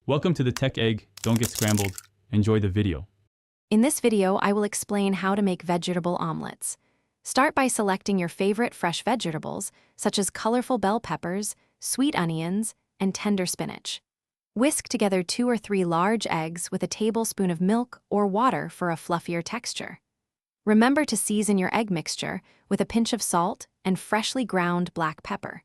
Welcome to the Tech Egg. Don't get scrambled. Enjoy the video. In this video, I will explain how to make vegetable omelets. Start by selecting your favorite fresh vegetables, such as colorful bell peppers, sweet onions, and tender spinach. Whisk together 2 or 3 large eggs with a tablespoon of milk or water for a fluffier texture. Remember to season your egg mixture with a pinch of salt and freshly ground black pepper.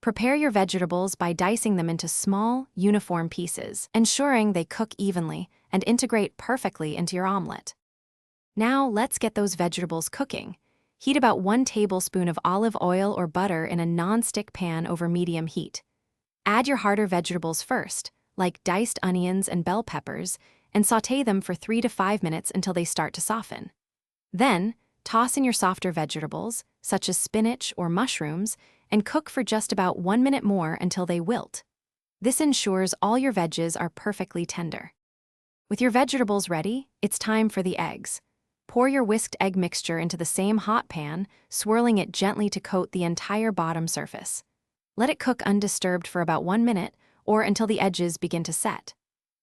Prepare your vegetables by dicing them into small, uniform pieces, ensuring they cook evenly and integrate perfectly into your omelet. Now let's get those vegetables cooking. Heat about 1 tablespoon of olive oil or butter in a non-stick pan over medium heat. Add your harder vegetables first, like diced onions and bell peppers, and sauté them for 3 to 5 minutes until they start to soften. Then, toss in your softer vegetables, such as spinach or mushrooms, and cook for just about 1 minute more until they wilt. This ensures all your veggies are perfectly tender. With your vegetables ready, it's time for the eggs. Pour your whisked egg mixture into the same hot pan, swirling it gently to coat the entire bottom surface. Let it cook undisturbed for about 1 minute, or until the edges begin to set.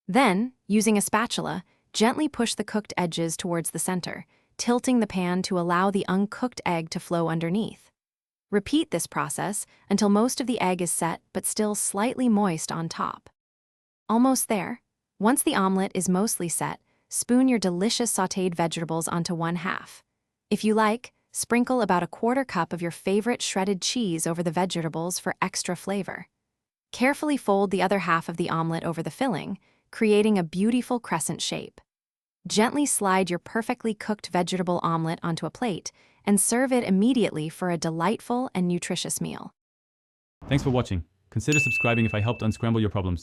Then, using a spatula, gently push the cooked edges towards the center, tilting the pan to allow the uncooked egg to flow underneath. Repeat this process until most of the egg is set but still slightly moist on top. Almost there. Once the omelet is mostly set, spoon your delicious sautéed vegetables onto 1/2. If you like, sprinkle about 1/4 cup of your favorite shredded cheese over the vegetables for extra flavor. Carefully fold the other half of the omelet over the filling, creating a beautiful crescent shape. Gently slide your perfectly cooked vegetable omelet onto a plate and serve it immediately for a delightful and nutritious meal. Thanks for watching. Consider subscribing if I helped unscramble your problems.